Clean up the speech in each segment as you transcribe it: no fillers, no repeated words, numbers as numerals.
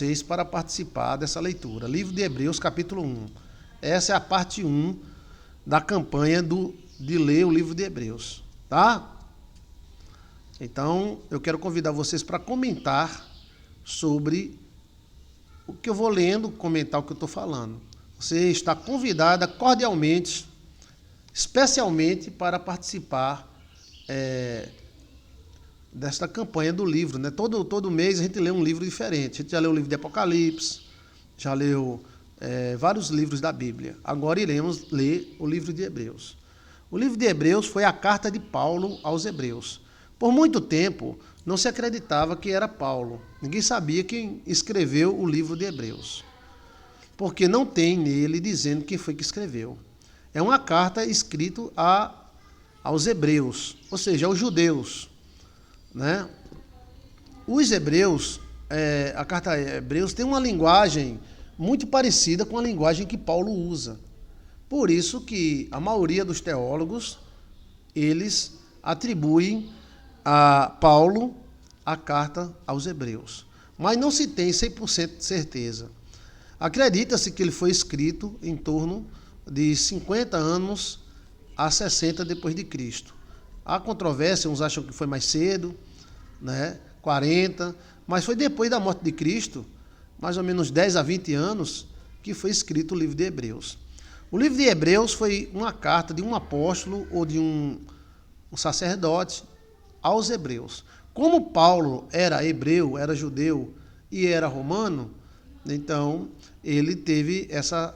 vocês para participar dessa leitura. Livro de Hebreus, capítulo 1. Essa é a parte 1 da campanha de ler o livro de Hebreus, tá? Então, eu quero convidar vocês para comentar sobre o que eu vou lendo, comentar o que eu estou falando. Você está convidada cordialmente, especialmente para participar desta campanha do livro, né? Todo mês a gente lê um livro diferente. A gente já leu o livro de Apocalipse, já leu vários livros da Bíblia. Agora iremos ler o livro de Hebreus. O livro de Hebreus foi a carta de Paulo aos Hebreus. Por muito tempo, não se acreditava que era Paulo. Ninguém sabia quem escreveu o livro de Hebreus, porque não tem nele dizendo quem foi que escreveu. É uma carta escrita aos hebreus, ou seja, aos judeus, né? Os hebreus, a carta a Hebreus tem uma linguagem muito parecida com a linguagem que Paulo usa. Por isso que a maioria dos teólogos, eles atribuem a Paulo a carta aos hebreus. Mas não se tem 100% de certeza. Acredita-se que ele foi escrito em torno de 50 anos a 60 depois de Cristo. Há controvérsia, uns acham que foi mais cedo, né, 40, mas foi depois da morte de Cristo, mais ou menos 10 a 20 anos, que foi escrito o livro de Hebreus. O livro de Hebreus foi uma carta de um apóstolo ou de um sacerdote aos hebreus. Como Paulo era hebreu, era judeu e era romano, então ele teve essa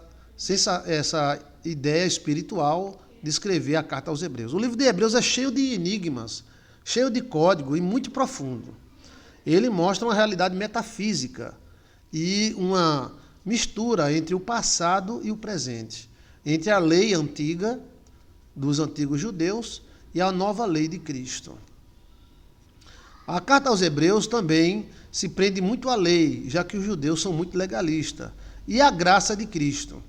ideia espiritual de escrever a carta aos hebreus. O livro de Hebreus é cheio de enigmas, cheio de código e muito profundo. Ele mostra uma realidade metafísica e uma mistura entre o passado e o presente, entre a lei antiga dos antigos judeus e a nova lei de Cristo. A carta aos Hebreus também se prende muito à lei, já que os judeus são muito legalistas, e à graça de Cristo.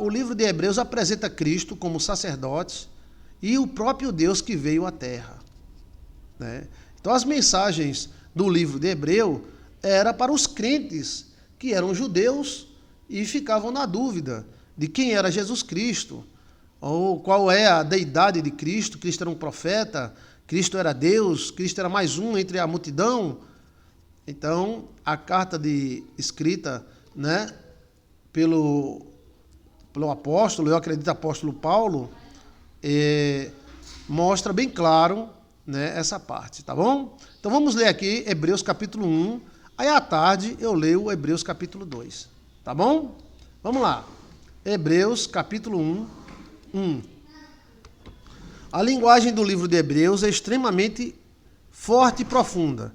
O livro de Hebreus apresenta Cristo como sacerdote e o próprio Deus que veio à terra, né? Então as mensagens do livro de Hebreu eram para os crentes que eram judeus e ficavam na dúvida de quem era Jesus Cristo, ou qual é a deidade de Cristo. Cristo era um profeta, Cristo era Deus, Cristo era mais um entre a multidão. Então, a carta escrita, né, pelo apóstolo, eu acredito apóstolo Paulo, mostra bem claro, né, essa parte, tá bom? Então vamos ler aqui Hebreus capítulo 1, aí à tarde eu leio Hebreus capítulo 2, tá bom? Vamos lá, Hebreus capítulo 1. A linguagem do livro de Hebreus é extremamente forte e profunda.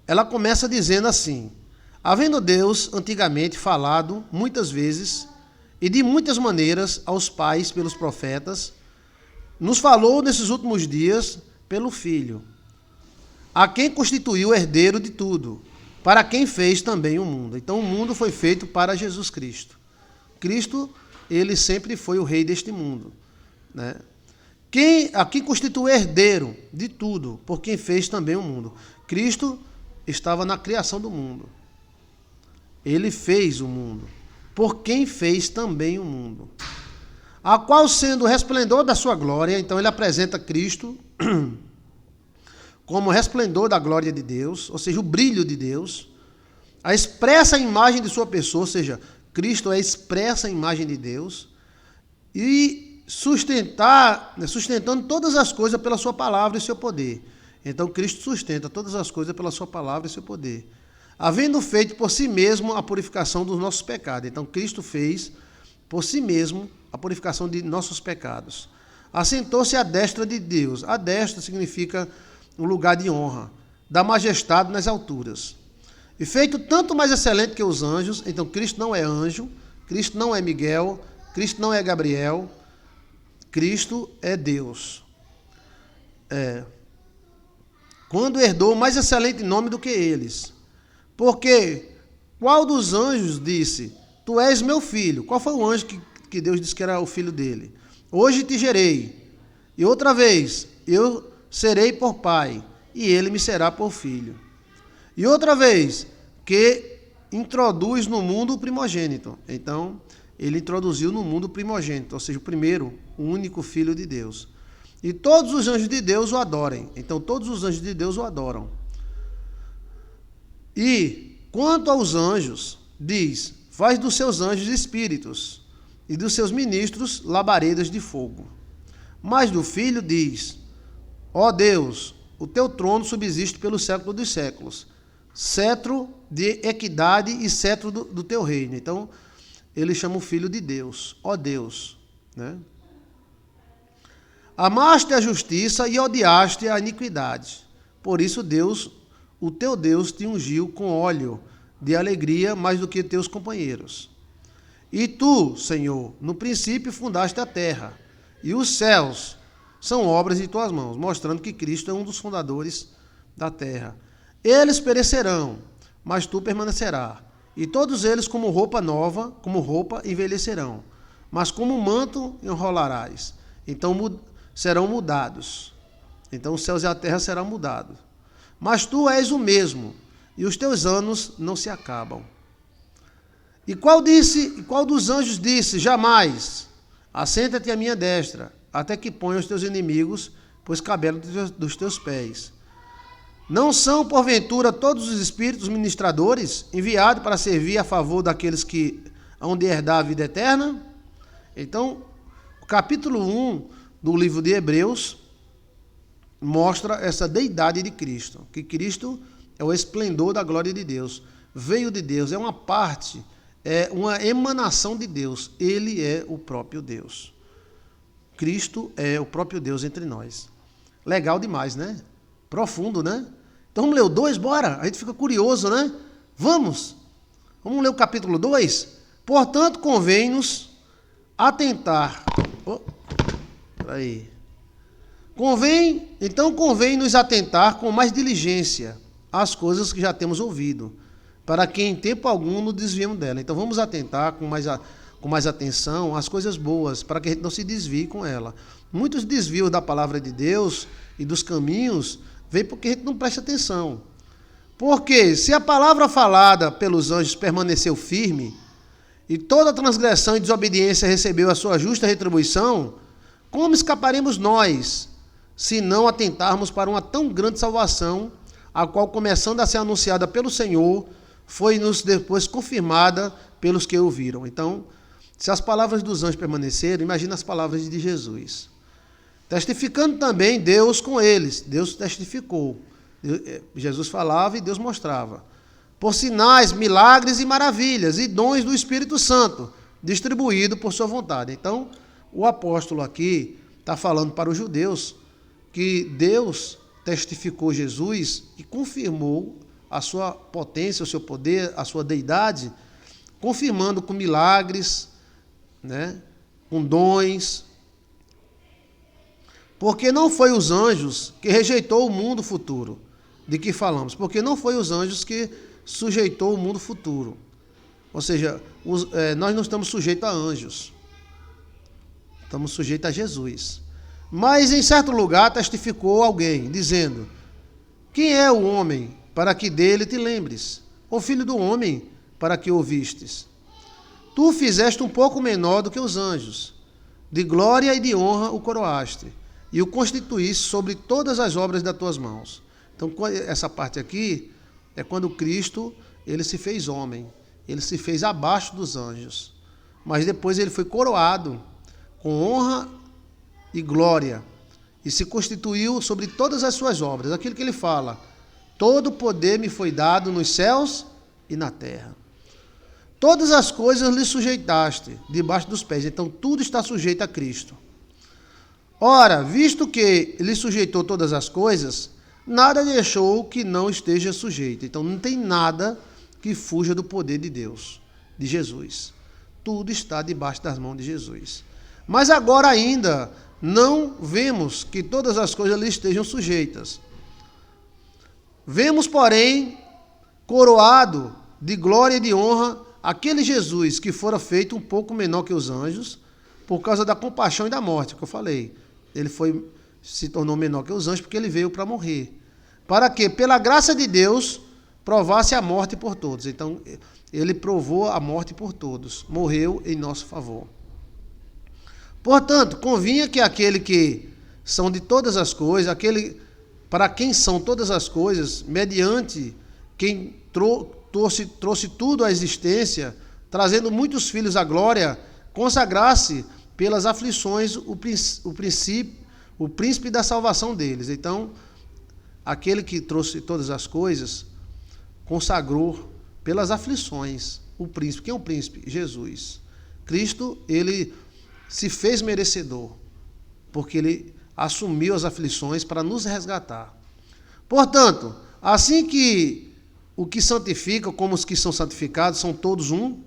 Ela começa dizendo assim: havendo Deus antigamente falado muitas vezes e de muitas maneiras aos pais pelos profetas, nos falou nesses últimos dias pelo Filho, a quem constituiu herdeiro de tudo, para quem fez também o mundo. Então o mundo foi feito para Jesus Cristo. Cristo, ele sempre foi o rei deste mundo, né? A quem constituiu herdeiro de tudo, por quem fez também o mundo. Cristo estava na criação do mundo. Ele fez o mundo, por quem fez também o mundo. A qual, sendo o resplendor da sua glória, então ele apresenta Cristo como resplendor da glória de Deus, ou seja, o brilho de Deus, a expressa imagem de sua pessoa, ou seja, Cristo é a expressa imagem de Deus, e sustentando todas as coisas pela sua palavra e seu poder. Então Cristo sustenta todas as coisas pela sua palavra e seu poder, havendo feito por si mesmo a purificação dos nossos pecados. Então Cristo fez por si mesmo a purificação de nossos pecados. Assentou-se à destra de Deus. A destra significa o lugar de honra, da majestade nas alturas. E feito tanto mais excelente que os anjos. Então Cristo não é anjo, Cristo não é Miguel, Cristo não é Gabriel, Cristo é Deus. Quando herdou mais excelente nome do que eles. Porque qual dos anjos disse: tu és meu filho? Qual foi o anjo que Deus disse que era o filho dele? Hoje te gerei. E outra vez, eu serei por pai, e ele me será por filho. E outra vez, que introduz no mundo o primogênito. Então, ele introduziu no mundo o primogênito, ou seja, o primeiro, o único Filho de Deus. E todos os anjos de Deus o adorem. Então, todos os anjos de Deus o adoram. E, quanto aos anjos, diz: faz dos seus anjos espíritos, e dos seus ministros labaredas de fogo. Mas do Filho diz: ó Deus, o teu trono subsiste pelo século dos séculos, cetro de equidade e cetro do teu reino. Então, ele chama o Filho de Deus, ó Deus, né? Amaste a justiça e odiaste a iniquidade. Por isso Deus, o teu Deus, te ungiu com óleo de alegria mais do que teus companheiros. E tu, Senhor, no princípio fundaste a terra, e os céus são obras de tuas mãos, mostrando que Cristo é um dos fundadores da terra. Eles perecerão, mas tu permanecerás. E todos eles, como roupa nova, como roupa, envelhecerão. Mas como manto enrolarás. Então serão mudados. Então os céus e a terra serão mudados. Mas tu és o mesmo, e os teus anos não se acabam. E qual dos anjos disse: jamais, assenta-te à minha destra, até que ponha os teus inimigos, pois cabelo dos teus pés. Não são, porventura, todos os espíritos ministradores, enviados para servir a favor daqueles que hão de herdar a vida eterna? Então, o capítulo 1 do livro de Hebreus mostra essa deidade de Cristo, que Cristo é o esplendor da glória de Deus, veio de Deus, é uma parte, é uma emanação de Deus, ele é o próprio Deus. Cristo é o próprio Deus entre nós. Legal demais, né? Profundo, né? Então vamos ler o 2, bora? A gente fica curioso, né? Vamos ler o capítulo 2? Portanto, convém-nos atentar. Convém-nos atentar com mais diligência às coisas que já temos ouvido, para que em tempo algum nos desviemos dela. Então vamos atentar com mais atenção às coisas boas, para que a gente não se desvie com ela. Muitos desvios da palavra de Deus e dos caminhos vem porque a gente não presta atenção. Porque se a palavra falada pelos anjos permaneceu firme, e toda transgressão e desobediência recebeu a sua justa retribuição, como escaparemos nós, se não atentarmos para uma tão grande salvação, a qual, começando a ser anunciada pelo Senhor, foi-nos depois confirmada pelos que ouviram? Então, se as palavras dos anjos permaneceram, imagina as palavras de Jesus. Testificando também Deus com eles. Deus testificou. Jesus falava e Deus mostrava. Por sinais, milagres e maravilhas, e dons do Espírito Santo, distribuído por sua vontade. Então, o apóstolo aqui está falando para os judeus que Deus testificou Jesus e confirmou a sua potência, o seu poder, a sua deidade, confirmando com milagres, né, com dons. Porque não foi os anjos que rejeitou o mundo futuro, de que falamos. Porque não foi os anjos que sujeitou o mundo futuro. Ou seja, nós não estamos sujeitos a anjos. Estamos sujeitos a Jesus. Mas em certo lugar testificou alguém, dizendo: quem é o homem para que dele te lembres? Ou filho do homem para que ouvistes? Tu o fizeste um pouco menor do que os anjos. De glória e de honra o coroaste, e o constituíste sobre todas as obras das tuas mãos. Então, essa parte aqui é quando Cristo, ele se fez homem. Ele se fez abaixo dos anjos. Mas depois ele foi coroado com honra e glória. E se constituiu sobre todas as suas obras. Aquilo que ele fala: todo poder me foi dado nos céus e na terra. Todas as coisas lhe sujeitaste debaixo dos pés. Então, tudo está sujeito a Cristo. Ora, visto que lhe sujeitou todas as coisas, nada deixou que não esteja sujeito. Então, não tem nada que fuja do poder de Deus, de Jesus. Tudo está debaixo das mãos de Jesus. Mas agora ainda não vemos que todas as coisas lhe estejam sujeitas. Vemos, porém, coroado de glória e de honra aquele Jesus que fora feito um pouco menor que os anjos, por causa da compaixão e da morte, que eu falei. Ele se tornou menor que os anjos porque ele veio para morrer. Para que, pela graça de Deus, provasse a morte por todos. Então, ele provou a morte por todos, morreu em nosso favor. Portanto, convinha que aquele que são de todas as coisas, aquele para quem são todas as coisas, mediante quem trouxe tudo à existência, trazendo muitos filhos à glória, consagrasse pelas aflições o príncipe da salvação deles. Então, aquele que trouxe todas as coisas, consagrou pelas aflições o príncipe. Quem é o príncipe? Jesus. Cristo, ele se fez merecedor, porque ele assumiu as aflições para nos resgatar. Portanto, assim que o que santifica, como os que são santificados, são todos um,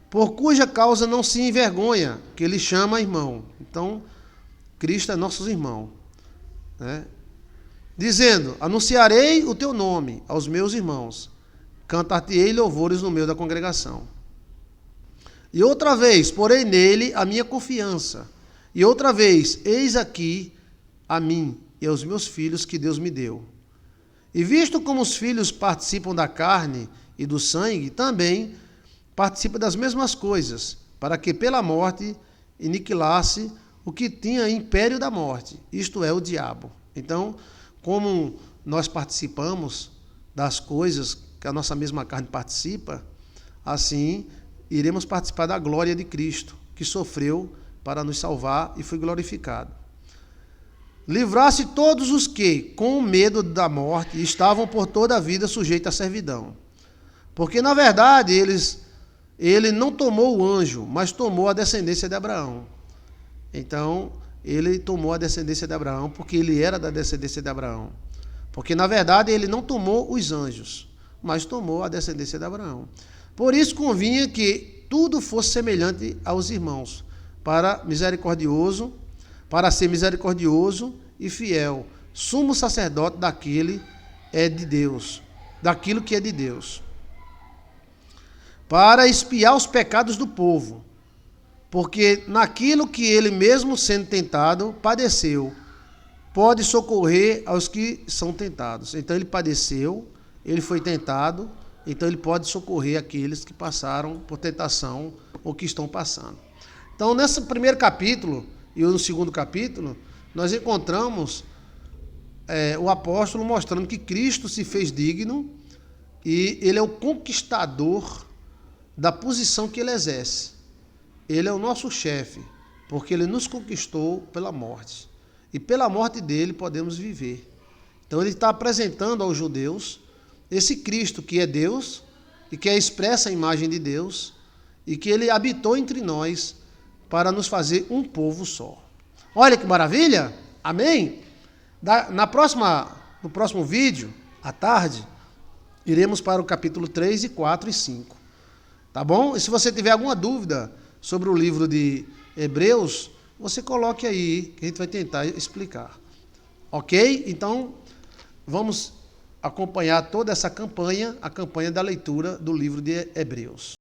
por cuja causa não se envergonha, que ele chama irmão. Então, Cristo é nosso irmão, né? Dizendo, anunciarei o teu nome aos meus irmãos, cantar-te-ei louvores no meio da congregação. E outra vez, porei nele a minha confiança. E outra vez, eis aqui a mim e aos meus filhos que Deus me deu. E visto como os filhos participam da carne e do sangue, também participa das mesmas coisas, para que pela morte aniquilasse o que tinha império da morte, isto é, o diabo. Então, como nós participamos das coisas que a nossa mesma carne participa, assim iremos participar da glória de Cristo, que sofreu para nos salvar e foi glorificado. Livrasse todos os que, com medo da morte, estavam por toda a vida sujeitos à servidão. Porque, na verdade, ele não tomou o anjo, mas tomou a descendência de Abraão. Então, ele tomou a descendência de Abraão, porque ele era da descendência de Abraão. Porque, na verdade, ele não tomou os anjos, mas tomou a descendência de Abraão. Por isso, convinha que tudo fosse semelhante aos irmãos, para ser misericordioso e fiel, sumo sacerdote daquilo que é de Deus, para expiar os pecados do povo, porque naquilo que ele mesmo sendo tentado, padeceu, pode socorrer aos que são tentados. Então ele padeceu, ele foi tentado, então ele pode socorrer aqueles que passaram por tentação ou que estão passando. Então, nesse primeiro capítulo e no segundo capítulo, nós encontramos o apóstolo mostrando que Cristo se fez digno e ele é o conquistador da posição que ele exerce. Ele é o nosso chefe, porque ele nos conquistou pela morte. E pela morte dele podemos viver. Então ele está apresentando aos judeus esse Cristo que é Deus e que é expressa a imagem de Deus e que ele habitou entre nós para nos fazer um povo só. Olha que maravilha! Amém? No próximo vídeo, à tarde, iremos para o capítulo 3, 4 e 5. Tá bom? E se você tiver alguma dúvida sobre o livro de Hebreus, você coloque aí, que a gente vai tentar explicar. Ok? Então, vamos acompanhar toda essa campanha, a campanha da leitura do livro de Hebreus.